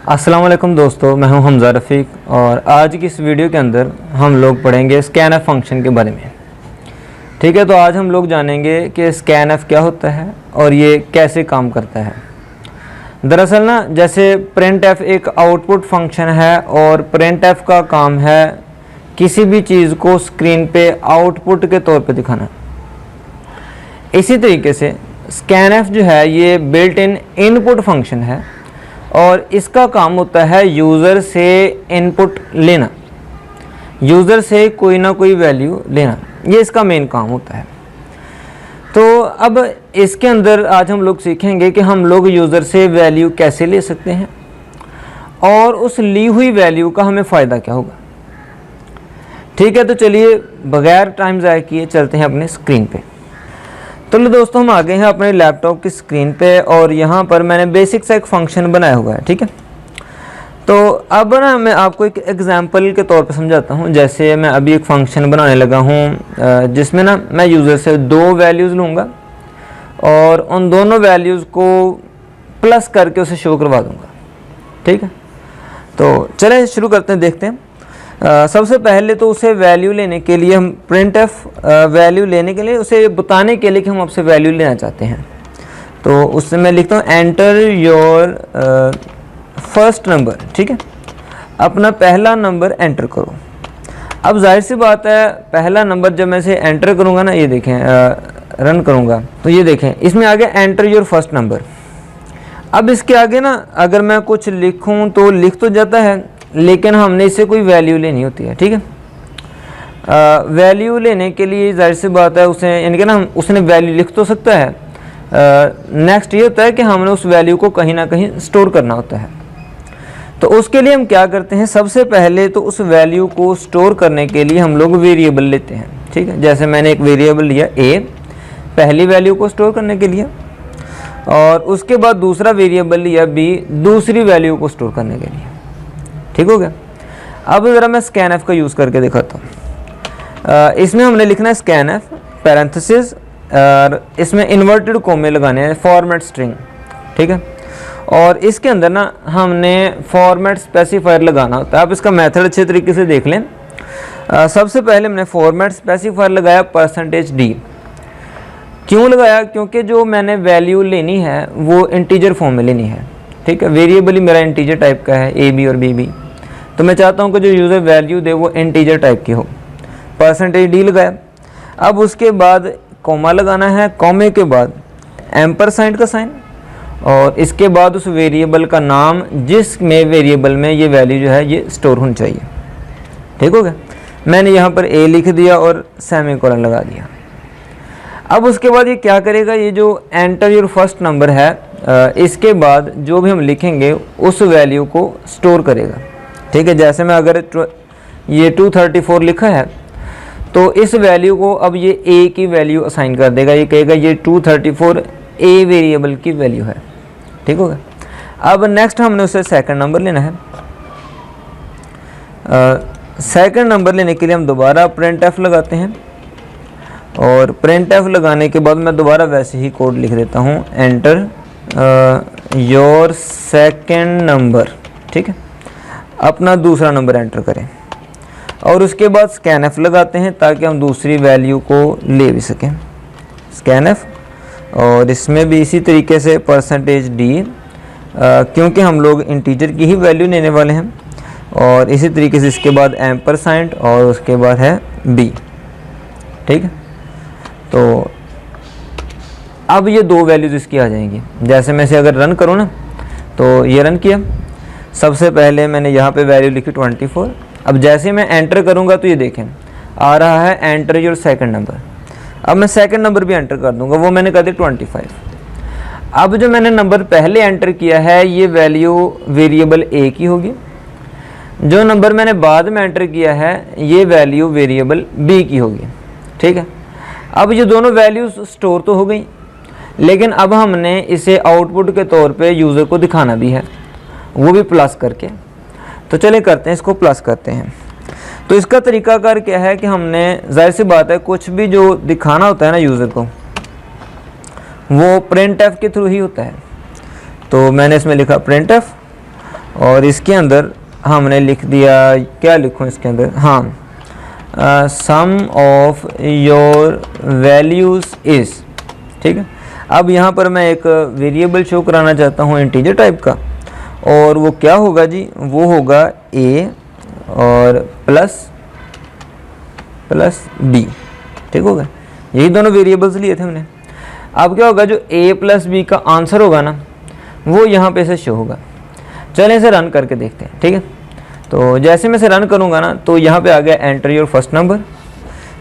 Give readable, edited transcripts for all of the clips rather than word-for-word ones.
अस्सलाम वालेकुम दोस्तों, मैं हूं हमज़ा रफ़ीक और आज की इस वीडियो के अंदर हम लोग पढ़ेंगे स्कैनफ फंक्शन के बारे में। ठीक है, तो आज हम लोग जानेंगे कि स्कैनफ क्या होता है और ये कैसे काम करता है। दरअसल ना, जैसे प्रिंटफ एक आउटपुट फंक्शन है और प्रिंटफ का काम है किसी भी चीज़ को स्क्रीन पे आउटपुट के तौर पे दिखाना। इसी तरीके से स्कैनफ जो है ये बिल्ट इन इनपुट फंक्शन है और इसका काम होता है यूज़र से इनपुट लेना, यूज़र से कोई ना कोई वैल्यू लेना, ये इसका मेन काम होता है। तो अब इसके अंदर आज हम लोग सीखेंगे कि हम लोग यूज़र से वैल्यू कैसे ले सकते हैं और उस ली हुई वैल्यू का हमें फ़ायदा क्या होगा। ठीक है, तो चलिए बगैर टाइम ज़ाया किए चलते हैं अपने स्क्रीन पे। तो लो दोस्तों, हम आ गए हैं अपने लैपटॉप की स्क्रीन पे और यहाँ पर मैंने बेसिक सा एक फंक्शन बनाया हुआ है। ठीक है, तो अब ना मैं आपको एक एग्जांपल के तौर पे समझाता हूँ। जैसे मैं अभी एक फ़ंक्शन बनाने लगा हूँ जिसमें ना मैं यूज़र से दो वैल्यूज़ लूँगा और उन दोनों वैल्यूज़ को प्लस करके उसे शो करवा दूँगा। ठीक है, तो चलें शुरू करते हैं, देखते हैं। सबसे पहले तो उसे वैल्यू लेने के लिए हम प्रिंटफ वैल्यू लेने के लिए उसे बताने के लिए कि हम आपसे वैल्यू लेना चाहते हैं, तो उससे मैं लिखता हूँ एंटर योर फर्स्ट नंबर। ठीक है, अपना पहला नंबर एंटर करो। अब जाहिर सी बात है, पहला नंबर जब मैं इसे एंटर करूँगा ना, ये देखें रन करूँगा तो ये देखें इसमें आ गया एंटर योर फर्स्ट नंबर। अब इसके आगे ना अगर मैं कुछ लिखूँ तो लिख तो जाता है, लेकिन हमने इससे कोई वैल्यू लेनी होती है। ठीक है, वैल्यू लेने के लिए जाहिर सी बात है उसे यानी कि ना उसने वैल्यू लिख तो सकता है, नेक्स्ट ये होता है कि हमने उस वैल्यू को कहीं ना कहीं स्टोर करना होता है। तो उसके लिए हम क्या करते हैं, सबसे पहले तो उस वैल्यू को स्टोर करने के लिए हम लोग वेरिएबल लेते हैं। ठीक है, जैसे मैंने एक वेरिएबल लिया ए पहली वैल्यू को स्टोर करने के लिए और उसके बाद दूसरा वेरिएबल लिया बी दूसरी वैल्यू को स्टोर करने के लिए। ठीक हो गया। अब ज़रा मैं स्कैनफ का यूज़ करके दिखाता हूँ। इसमें हमने लिखना है स्कैनफ पैरेंथेसिस और इसमें इन्वर्टेड कोमे लगाने हैं, फॉर्मेट स्ट्रिंग। ठीक है, और इसके अंदर ना हमने फॉर्मेट स्पेसिफायर लगाना होता है। आप इसका मेथड अच्छे तरीके से देख लें। सबसे पहले हमने फॉर्मेट स्पेसिफायर लगाया %d। क्यों लगाया? क्योंकि जो मैंने वैल्यू लेनी है वो इंटीजर फॉर्म में लेनी है। ठीक है, वेरिएबल ही मेरा इंटीजर टाइप का है, ए बी और बी बी, तो मैं चाहता हूँ कि जो यूज़र वैल्यू दे वो इंटीजर टाइप की हो। %d लगाया। अब उसके बाद कॉमा लगाना है, कॉमे के बाद एम्परसेंड का साइन और इसके बाद उस वेरिएबल का नाम जिसमें वेरिएबल में ये वैल्यू जो है ये स्टोर होनी चाहिए। ठीक हो गया, मैंने यहाँ पर ए लिख दिया और सेमीकोलन लगा दिया। अब उसके बाद ये क्या करेगा, ये जो एंटर योर फर्स्ट नंबर है इसके बाद जो भी हम लिखेंगे उस वैल्यू को स्टोर करेगा। ठीक है, जैसे मैं अगर ये 234 लिखा है तो इस वैल्यू को अब ये ए की वैल्यू असाइन कर देगा। ये कहेगा ये 234 ए वेरिएबल की वैल्यू है। ठीक होगा। अब नेक्स्ट हमने उसे सेकंड नंबर लेना है। सेकंड नंबर लेने के लिए हम दोबारा प्रिंटफ लगाते हैं और प्रिंटफ लगाने के बाद मैं दोबारा वैसे ही कोड लिख देता हूँ, एंटर योर सेकंड नंबर। ठीक है, अपना दूसरा नंबर एंटर करें और उसके बाद स्कैनफ लगाते हैं ताकि हम दूसरी वैल्यू को ले भी सकें। स्कैनफ और इसमें भी इसी तरीके से %d क्योंकि हम लोग इंटीजर की ही वैल्यू लेने वाले हैं और इसी तरीके से इसके बाद एम्परसेंड और उसके बाद है b। ठीक है, तो अब ये दो वैल्यूज़ इसकी आ जाएंगी। जैसे मैं इसे अगर रन करूँ ना, तो ये रन किया। सबसे पहले मैंने यहाँ पे वैल्यू लिखी 24। अब जैसे मैं एंटर करूँगा तो ये देखें आ रहा है एंटर योर सेकंड नंबर। अब मैं सेकंड नंबर भी एंटर कर दूँगा, वो मैंने कर दिया 25। अब जो मैंने नंबर पहले एंटर किया है ये वैल्यू वेरिएबल ए की होगी। जो नंबर मैंने बाद में एंटर किया है ये वैल्यू वेरिएबल बी की होगी। ठीक है, अब ये दोनों वैल्यूज़ स्टोर तो हो गई, लेकिन अब हमने इसे आउटपुट के तौर पे यूज़र को दिखाना भी है, वो भी प्लस करके। तो चलिए करते हैं, इसको प्लस करते हैं। तो इसका तरीकाकार क्या है कि हमने जाहिर सी बात है कुछ भी जो दिखाना होता है ना यूज़र को वो प्रिंटफ के थ्रू ही होता है। तो मैंने इसमें लिखा प्रिंटफ और इसके अंदर हमने लिख दिया, क्या लिखूं इसके अंदर, हाँ, सम ऑफ योर वैल्यूज़ इज़, ठीक है। अब यहाँ पर मैं एक वेरिएबल शो कराना चाहता हूँ इंटीजर टाइप का, और वो क्या होगा जी, वो होगा a और प्लस b, ठीक होगा। यही दोनों वेरिएबल्स लिए थे हमने। अब क्या होगा, जो a प्लस b का आंसर होगा ना, वो यहाँ पे से शो होगा। चलें इसे रन करके देखते हैं, ठीक है। तो जैसे मैं इसे रन करूँगा ना, तो यहाँ पे आ गया एंटर योर फर्स्ट नंबर।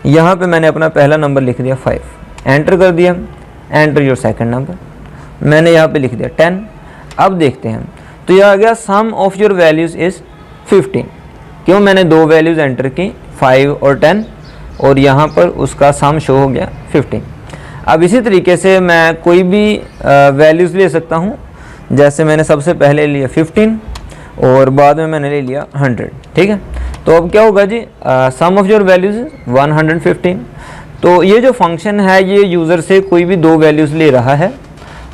यहाँ पे मैंने अपना पहला नंबर लिख दिया 5, एंटर कर दिया। एंटर योर सेकंड नंबर, मैंने यहाँ पे लिख दिया 10। अब देखते हैं, तो यह आ गया सम ऑफ योर वैल्यूज़ इज़ 15। क्यों, मैंने दो वैल्यूज़ एंटर की 5 और 10, और यहाँ पर उसका सम शो हो गया 15। अब इसी तरीके से मैं कोई भी वैल्यूज़ ले सकता हूँ। जैसे मैंने सबसे पहले लिया 15 और बाद में मैंने ले लिया 100, ठीक है। तो अब क्या होगा जी, सम ऑफ योर वैल्यूज़ 115। तो ये जो फंक्शन है ये यूज़र से कोई भी दो वैल्यूज़ ले रहा है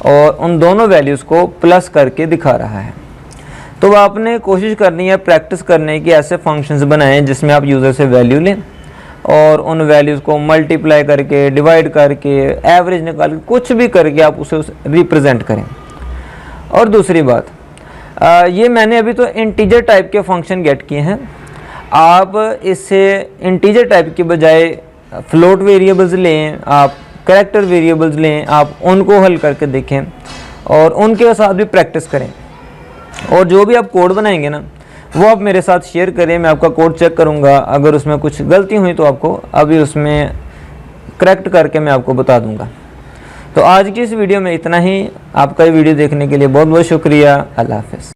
और उन दोनों वैल्यूज़ को प्लस करके दिखा रहा है। तो आपने कोशिश करनी है, प्रैक्टिस करने की, ऐसे फंक्शंस बनाएं जिसमें आप यूज़र से वैल्यू लें और उन वैल्यूज़ को मल्टीप्लाई करके, डिवाइड करके, एवरेज निकाल के, कुछ भी करके आप उसे रिप्रेजेंट करें। और दूसरी बात, ये मैंने अभी तो इंटीजर टाइप के फंक्शन गेट किए हैं। आप इससे इंटीजर टाइप के बजाय फ्लोट वेरिएबल्स लें, आप कैरेक्टर वेरिएबल्स लें, आप उनको हल करके देखें और उनके साथ भी प्रैक्टिस करें। और जो भी आप कोड बनाएंगे ना, वो आप मेरे साथ शेयर करें। मैं आपका कोड चेक करूँगा, अगर उसमें कुछ गलती हुई तो आपको अभी उसमें करेक्ट करके मैं आपको बता दूँगा। तो आज की इस वीडियो में इतना ही। आपका ये वीडियो देखने के लिए बहुत बहुत शुक्रिया। अल्लाह हाफ़िज़।